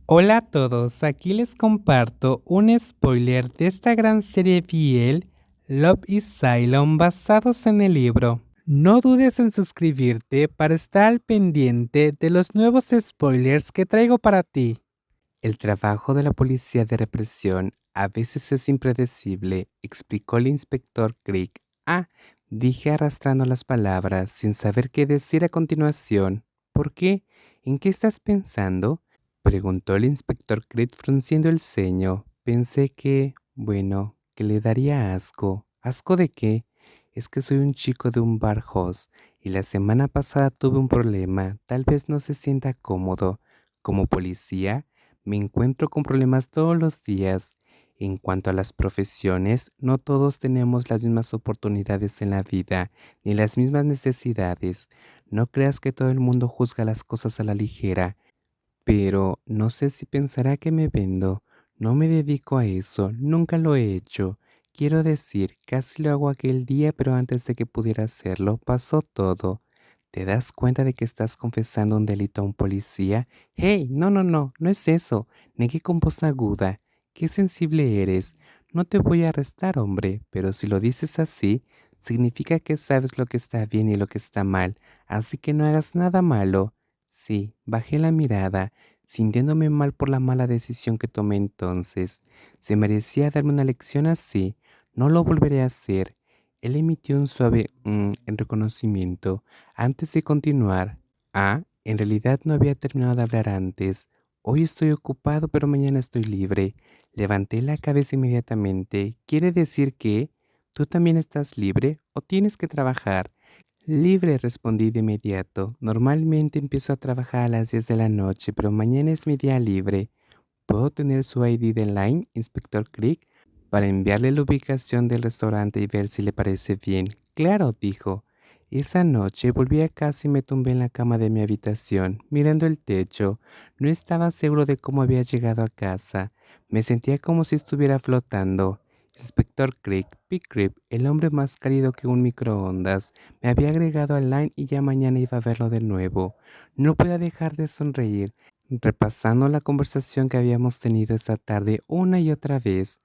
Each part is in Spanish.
Hola a todos, aquí les comparto un spoiler de esta gran serie BL, Love is Cylon, basados en el libro. No dudes en suscribirte para estar al pendiente de los nuevos spoilers que traigo para ti. El trabajo de la policía de represión a veces es impredecible, explicó el inspector Crick. Dije arrastrando las palabras sin saber qué decir a continuación. ¿Por qué? ¿En qué estás pensando? Preguntó el inspector Crick frunciendo el ceño. Pensé que, bueno, que le daría asco. ¿Asco de qué? Es que soy un chico de un bar host y la semana pasada tuve un problema. Tal vez no se sienta cómodo. Como policía, me encuentro con problemas todos los días. En cuanto a las profesiones, no todos tenemos las mismas oportunidades en la vida, ni las mismas necesidades. No creas que todo el mundo juzga las cosas a la ligera, pero no sé si pensará que me vendo. No me dedico a eso, nunca lo he hecho. Quiero decir, casi lo hago aquel día, pero antes de que pudiera hacerlo, pasó todo. ¿Te das cuenta de que estás confesando un delito a un policía? ¡Hey! No, no, no, no es eso. Negué con voz aguda. ¡Qué sensible eres! No te voy a arrestar, hombre, pero si lo dices así, significa que sabes lo que está bien y lo que está mal, así que no hagas nada malo. Sí, bajé la mirada, sintiéndome mal por la mala decisión que tomé entonces. Se merecía darme una lección así. No lo volveré a hacer. Él emitió un suave en reconocimiento antes de continuar. En realidad no había terminado de hablar antes. Hoy estoy ocupado, pero mañana estoy libre. Levanté la cabeza inmediatamente. ¿Quiere decir que tú también estás libre o tienes que trabajar? Libre, respondí de inmediato. Normalmente empiezo a trabajar a las 10 de la noche, pero mañana es mi día libre. ¿Puedo tener su ID de Line, Inspector Crick, para enviarle la ubicación del restaurante y ver si le parece bien? Claro, dijo. Esa noche volví a casa y me tumbé en la cama de mi habitación, mirando el techo. No estaba seguro de cómo había llegado a casa. Me sentía como si estuviera flotando. Inspector Crick, Pickrick, el hombre más cálido que un microondas, me había agregado al Line y ya mañana iba a verlo de nuevo. No podía dejar de sonreír, repasando la conversación que habíamos tenido esa tarde una y otra vez.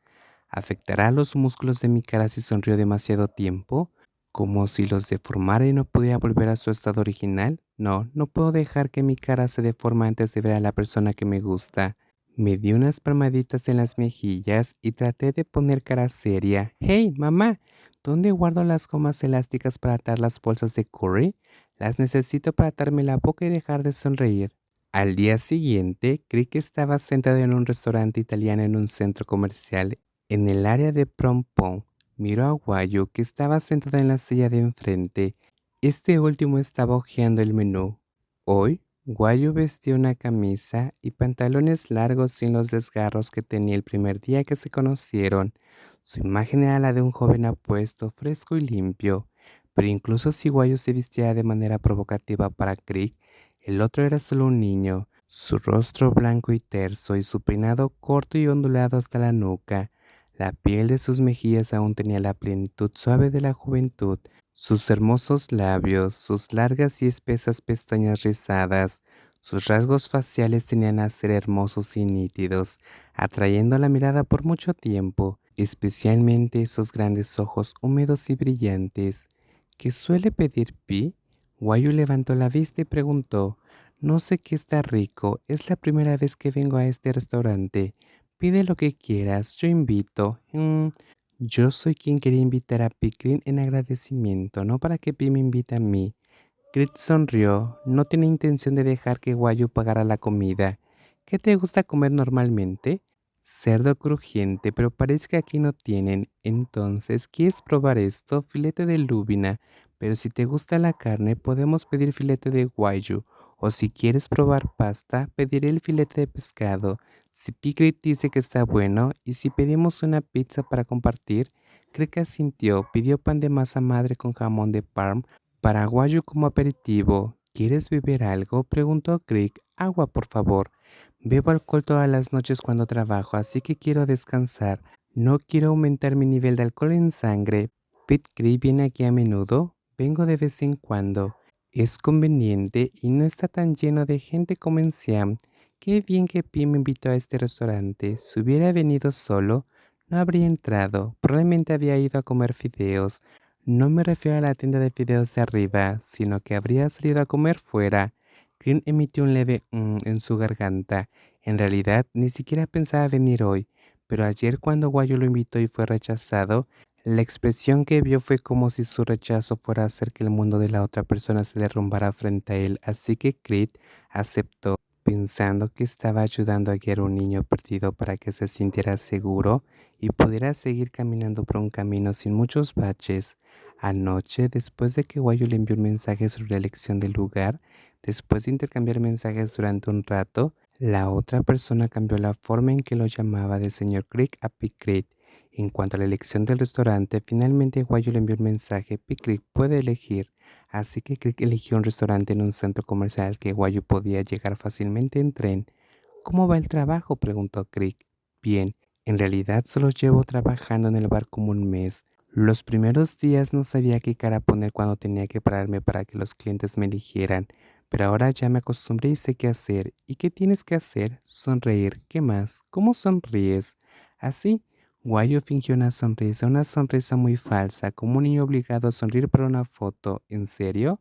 ¿Afectará los músculos de mi cara si sonrío demasiado tiempo? ¿Como si los deformara y no pudiera volver a su estado original? No, no puedo dejar que mi cara se deforme antes de ver a la persona que me gusta. Me di unas palmaditas en las mejillas y traté de poner cara seria. ¡Hey, mamá! ¿Dónde guardo las gomas elásticas para atar las bolsas de curry? Las necesito para atarme la boca y dejar de sonreír. Al día siguiente, creí que estaba sentado en un restaurante italiano en un centro comercial en el área de Prom Pong. Miró a Guayo, que estaba sentado en la silla de enfrente. Este último estaba hojeando el menú. Hoy, Guayo vestía una camisa y pantalones largos sin los desgarros que tenía el primer día que se conocieron. Su imagen era la de un joven apuesto, fresco y limpio. Pero incluso si Guayo se vistiera de manera provocativa para Crick, el otro era solo un niño. Su rostro blanco y terso y su peinado corto y ondulado hasta la nuca. La piel de sus mejillas aún tenía la plenitud suave de la juventud. Sus hermosos labios, sus largas y espesas pestañas rizadas, sus rasgos faciales tenían a ser hermosos y nítidos, atrayendo la mirada por mucho tiempo, especialmente esos grandes ojos húmedos y brillantes. ¿Qué suele pedir Pi? Guayu levantó la vista y preguntó. No sé qué está rico, es la primera vez que vengo a este restaurante. Pide lo que quieras, yo invito. Yo soy quien quería invitar a Pickling en agradecimiento, no para que Pi me invite a mí. Grit sonrió, no tenía intención de dejar que Guayu pagara la comida. ¿Qué te gusta comer normalmente? Cerdo crujiente, pero parece que aquí no tienen. Entonces, ¿quieres probar esto? Filete de lúbina. Pero si te gusta la carne, podemos pedir filete de Guayu. O si quieres probar pasta, pediré el filete de pescado. Si Piglet dice que está bueno, y si pedimos una pizza para compartir, cree que asintió, pidió pan de masa madre con jamón de Parm, paraguayo como aperitivo. ¿Quieres beber algo? Preguntó Crick. Agua, por favor. Bebo alcohol todas las noches cuando trabajo, así que quiero descansar. No quiero aumentar mi nivel de alcohol en sangre. Pete Crick viene aquí a menudo. Vengo de vez en cuando. Es conveniente y no está tan lleno de gente como en Siam. Qué bien que Pi me invitó a este restaurante. Si hubiera venido solo, no habría entrado. Probablemente había ido a comer fideos. No me refiero a la tienda de fideos de arriba, sino que habría salido a comer fuera. Green emitió un leve en su garganta. En realidad, ni siquiera pensaba venir hoy, pero ayer cuando Guayo lo invitó y fue rechazado, la expresión que vio fue como si su rechazo fuera a hacer que el mundo de la otra persona se derrumbara frente a él, así que Creed aceptó, pensando que estaba ayudando a guiar a un niño perdido para que se sintiera seguro y pudiera seguir caminando por un camino sin muchos baches. Anoche, después de que Guayo le envió un mensaje sobre la elección del lugar, después de intercambiar mensajes durante un rato, la otra persona cambió la forma en que lo llamaba de señor Crick a Picrit. En cuanto a la elección del restaurante, finalmente Guayo le envió un mensaje. Picrit puede elegir. Así que Crick eligió un restaurante en un centro comercial al que Guayo podía llegar fácilmente en tren. ¿Cómo va el trabajo?, preguntó Crick. Bien, en realidad solo llevo trabajando en el bar como un mes. Los primeros días no sabía qué cara poner cuando tenía que pararme para que los clientes me eligieran, pero ahora ya me acostumbré y sé qué hacer. ¿Y qué tienes que hacer? Sonreír. ¿Qué más? ¿Cómo sonríes? Así. Guayo fingió una sonrisa muy falsa, como un niño obligado a sonreír para una foto. ¿En serio?